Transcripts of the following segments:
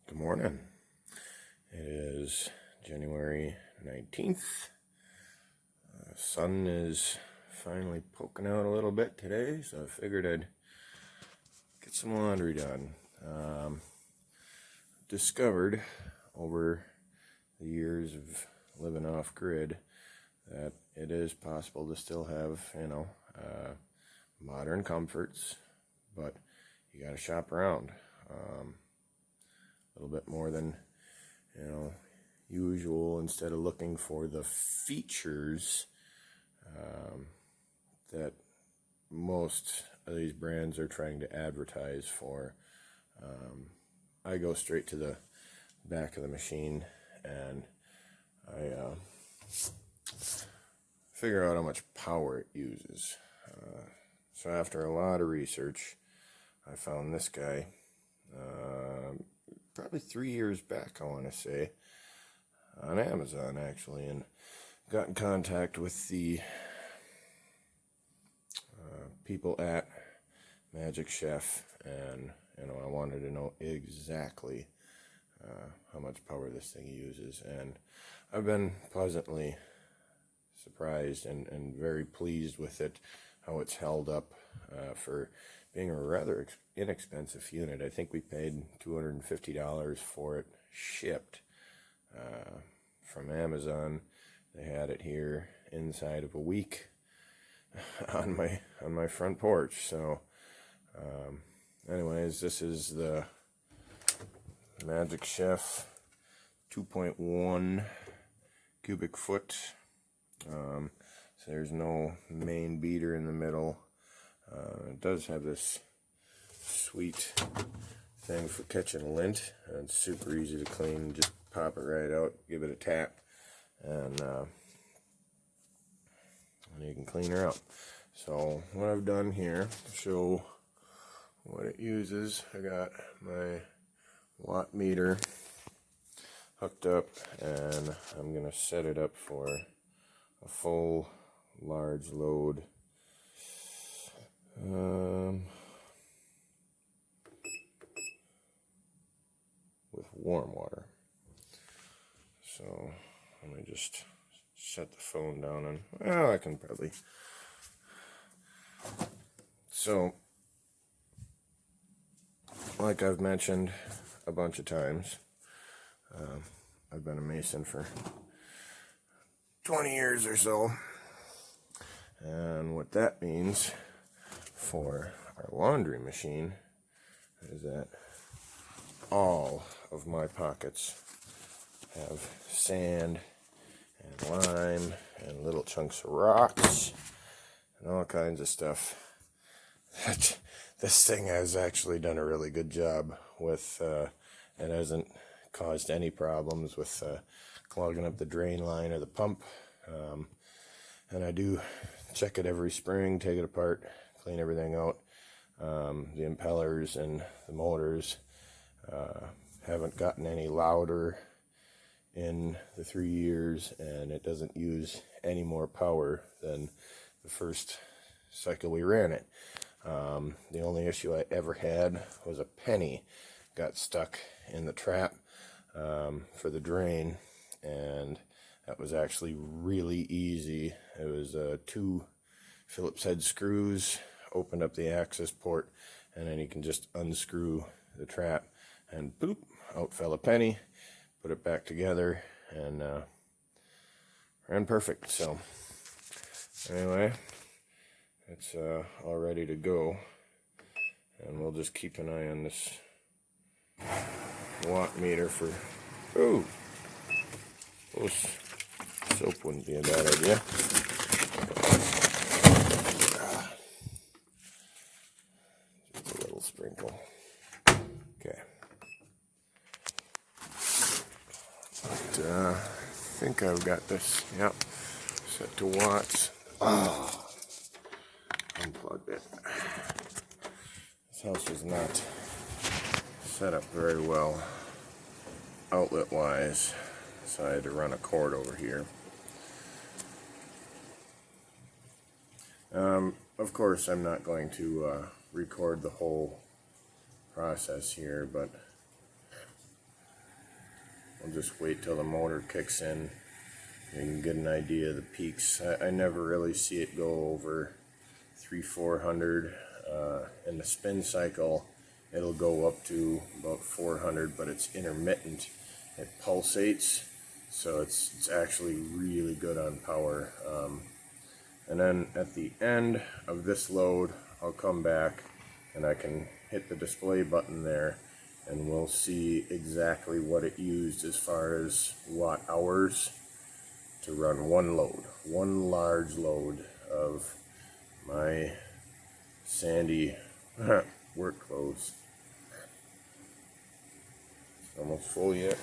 Good morning. It is January 19th. The sun is finally poking out a little bit today, so I figured I'd get some laundry done. Discovered over the years of living off grid that it is possible to still have, modern comforts, but you got to shop around. A little bit more than usual, instead of looking for the features that most of these brands are trying to advertise for. I go straight to the back of the machine and I figure out how much power it uses. So after a lot of research, I found this guy probably 3 years back, I want to say, on Amazon actually, and got in contact with the people at Magic Chef, and I wanted to know exactly how much power this thing uses, and I've been pleasantly surprised and very pleased with it, how it's held up for being a rather inexpensive unit. I think we paid $250 for it shipped from Amazon. They had it here inside of a week on my front porch. So anyways, this is the Magic Chef 2.1 cubic foot. So there's no main beater in the middle. It does have this sweet thing for catching lint. It's super easy to clean. Just pop it right out, give it a tap, and you can clean her out. So what I've done here to show what it uses, I got my watt meter hooked up, and I'm gonna set it up for a full large load. With warm water. So let me just set the phone down, and well, I can probably. So like I've mentioned a bunch of times, I've been a mason for 20 years or so, and what that means for our laundry machine is that all of my pockets have sand and lime and little chunks of rocks and all kinds of stuff that this thing has actually done a really good job with. It hasn't caused any problems with clogging up the drain line or the pump, and I do check it every spring, take it apart, clean everything out. The impellers and the motors haven't gotten any louder in the 3 years, and it doesn't use any more power than the first cycle we ran it. The only issue I ever had was a penny got stuck in the trap for the drain, and that was actually really easy. It was 2 Phillips head screws, opened up the access port, and then you can just unscrew the trap, and boop, out fell a penny. Put it back together, and ran perfect. So anyway, it's all ready to go, and we'll just keep an eye on this watt meter for. Ooh, soap wouldn't be a bad idea. Just a little sprinkle. Okay. I think I've got this, yep, set to watts. Oh, unplugged it. This house is not set up very well outlet wise, so I had to run a cord over here. Of course, I'm not going to record the whole process here, but I'll just wait till the motor kicks in. You can get an idea of the peaks. I never really see it go over 300-400. In the spin cycle, it'll go up to about 400, but it's intermittent. It pulsates, so it's actually really good on power. And then at the end of this load, I'll come back and I can hit the display button there, and we'll see exactly what it used as far as watt hours to run one load, one large load of my Sandy work clothes. It's almost full yet.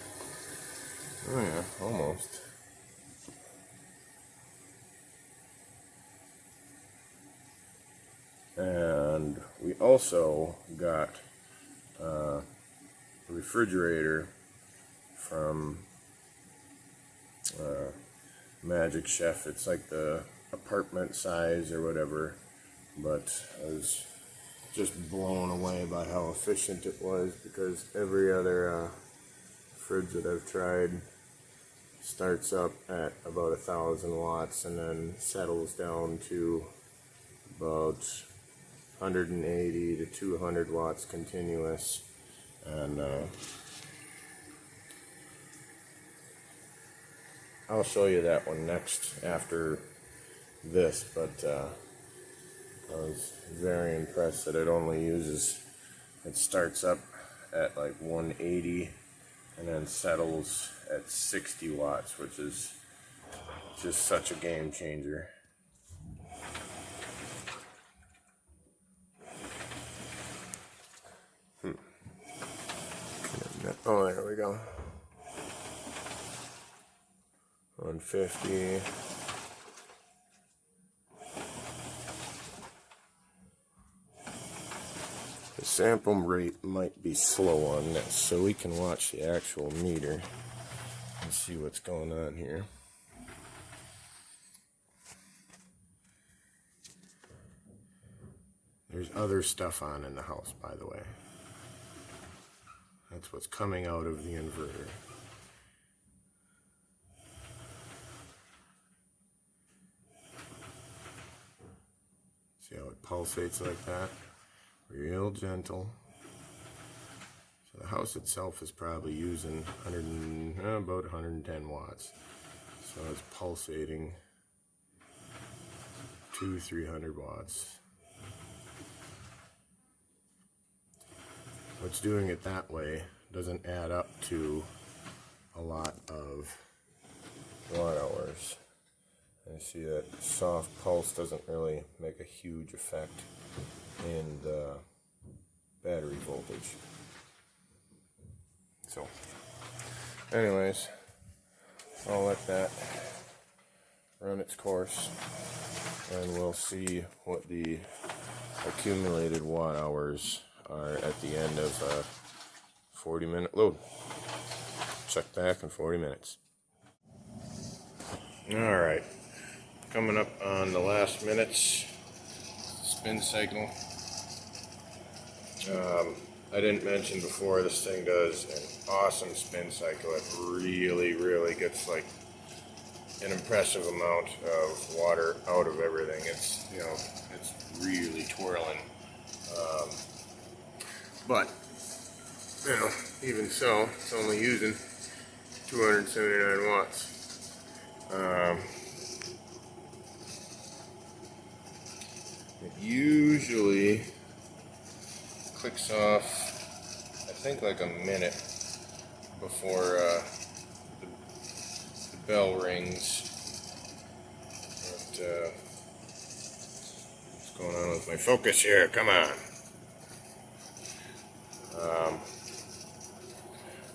Oh yeah, almost. And we also got a refrigerator from Magic Chef. It's like the apartment size or whatever, but I was just blown away by how efficient it was, because every other fridge that I've tried starts up at about 1,000 watts and then settles down to about 180 to 200 watts continuous. And I'll show you that one next after this, but I was very impressed that it only uses, it starts up at like 180 and then settles at 60 watts, which is just such a game changer. Oh, there we go. 150. The sample rate might be slow on this, so we can watch the actual meter and see what's going on here. There's other stuff on in the house, by the way. That's what's coming out of the inverter. See how it pulsates like that? Real gentle. So the house itself is probably using about 110 watts. So it's pulsating 200-300 watts. What's doing it that way doesn't add up to a lot of watt hours. I see that soft pulse doesn't really make a huge effect in the battery voltage. So, anyways, I'll let that run its course, and we'll see what the accumulated watt hours are at the end of a 40-minute load. Check back in 40 minutes. Alright, coming up on the last minutes, spin cycle. I didn't mention before, this thing does an awesome spin cycle. It really gets like an impressive amount of water out of everything. It's, you know, it's really twirling. But, you know, even so, it's only using 279 watts. It usually clicks off, I think, like a minute before the bell rings. But, what's going on with my focus here? Come on.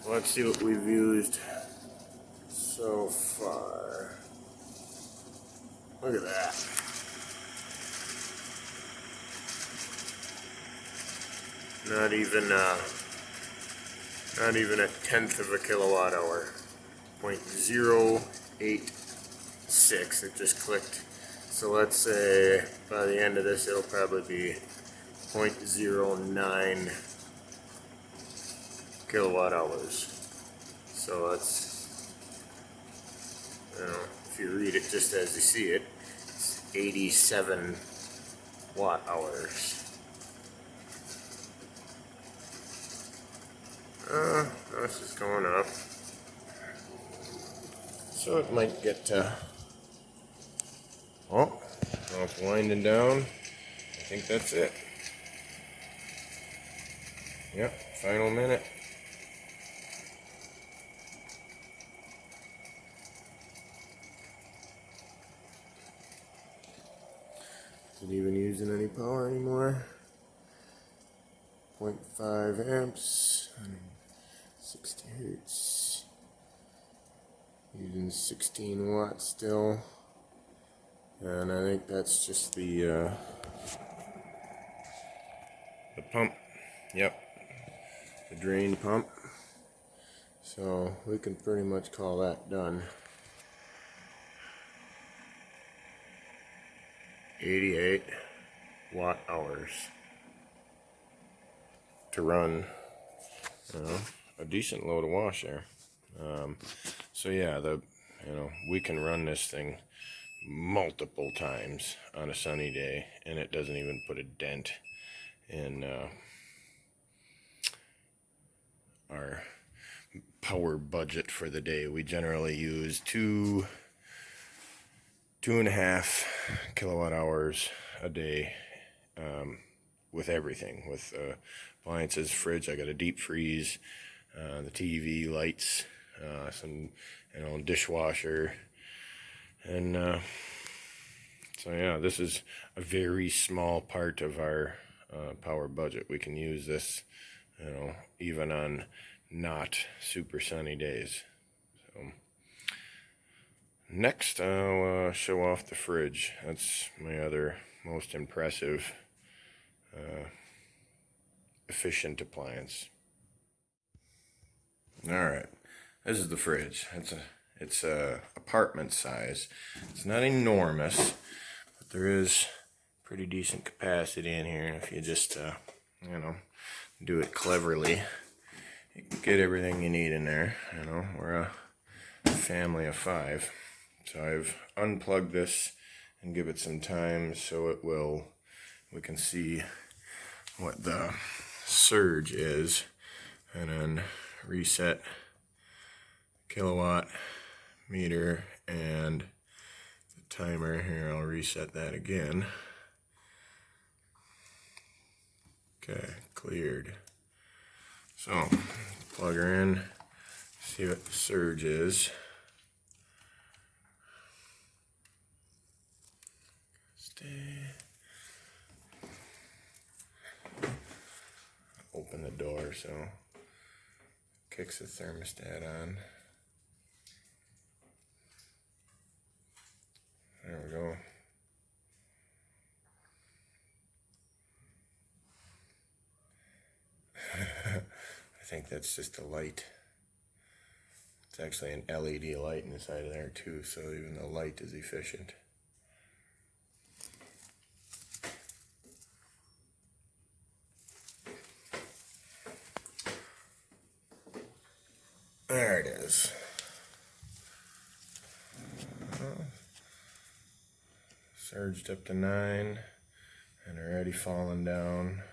Let's see what we've used so far. Look at that. Not even a tenth of a kilowatt hour. 0.086. It just clicked. So let's say by the end of this, it'll probably be 0.09 kilowatt hours. So it's, you know, if you read it just as you see it, it's 87 watt hours. This is going up. So it might get to, oh, now it's winding down. I think that's it. Yep, final minute. Isn't even using any power anymore. 0.5 amps, 60 hertz. Using 16 watts still. And I think that's just the pump. Yep, the drain pump. So we can pretty much call that done. 88 watt hours to run, you know, a decent load of wash there. So yeah, we can run this thing multiple times on a sunny day, and it doesn't even put a dent in our power budget for the day. We generally use 2.5 kilowatt hours a day with everything, with appliances, fridge. I got a deep freeze, the TV, lights, some, dishwasher, and so yeah, this is a very small part of our power budget. We can use this, even on not super sunny days. So next, I'll show off the fridge. That's my other most impressive, efficient appliance. All right, this is the fridge. It's a apartment size. It's not enormous, but there is pretty decent capacity in here. And if you just, do it cleverly, you can get everything you need in there. We're a family of 5. So I've unplugged this and give it some time so we can see what the surge is, and then reset kilowatt meter and the timer. Here, I'll reset that again. Okay, cleared. So plug her in, see what the surge is. Open the door so kicks the thermostat on. There we go. I think that's just a light. It's actually an LED light inside of there too, so even the light is efficient. There it is. Surged up to 9 and already fallen down.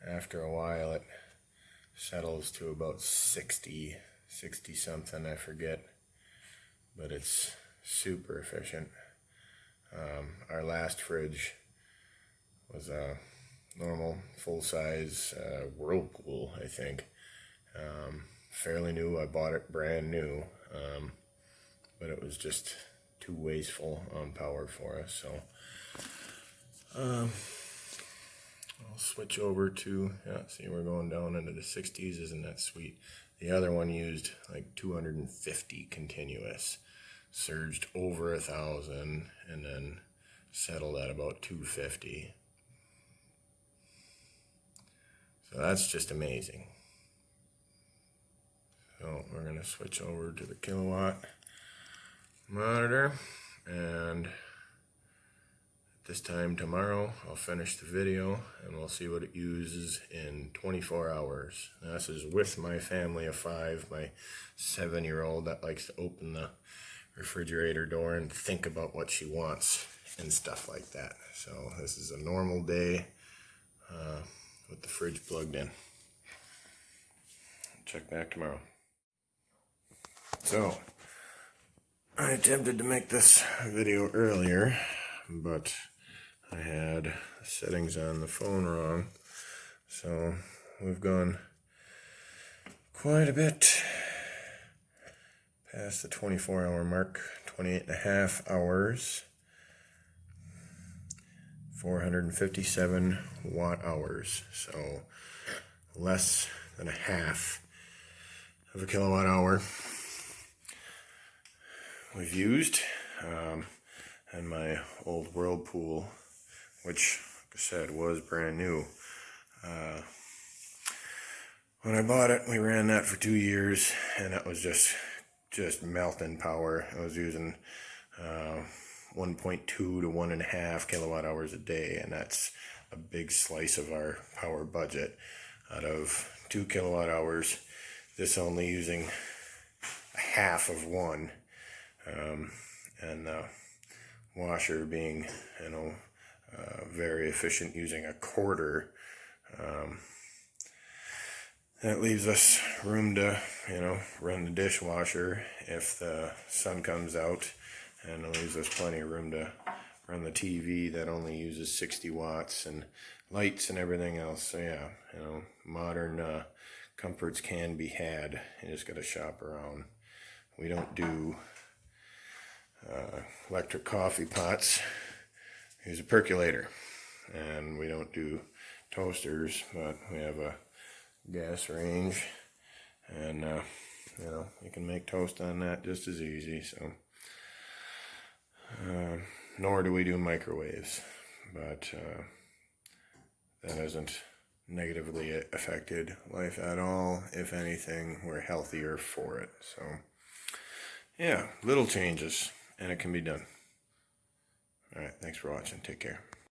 After a while it settles to about 60 something, I forget, but it's super efficient. Our last fridge was a normal full-size Whirlpool, I think. Fairly new. I bought it brand new, but it was just too wasteful on power for us. So I'll switch over to, see, we're going down into the 60s. Isn't that sweet? The other one used like 250 continuous, surged over 1,000, and then settled at about 250. So that's just amazing. So we're going to switch over to the kilowatt monitor, and this time tomorrow I'll finish the video and we'll see what it uses in 24 hours. Now, this is with my family of 5, my 7-year-old that likes to open the refrigerator door and think about what she wants and stuff like that. So this is a normal day with the fridge plugged in. Check back tomorrow. So I attempted to make this video earlier, but I had settings on the phone wrong. So we've gone quite a bit past the 24-hour mark, 28.5 hours, 457 watt hours. So less than a half of a kilowatt hour we've used. And my old Whirlpool, which, like I said, was brand new. When I bought it, we ran that for 2 years, and that was just melting power. I was using 1.2 to 1.5 kilowatt hours a day, and that's a big slice of our power budget. Out of 2 kilowatt hours, this only using a half of one, and the washer being, very efficient, using a quarter. That leaves us room to, run the dishwasher if the sun comes out, and it leaves us plenty of room to run the TV that only uses 60 watts and lights and everything else. So yeah, modern comforts can be had. You just got to shop around. We don't do electric coffee pots. We use a percolator, and we don't do toasters, but we have a gas range, and you can make toast on that just as easy. So nor do we do microwaves, but that hasn't negatively affected life at all. If anything, we're healthier for it. So yeah, little changes, and it can be done. All right, thanks for watching. Take care.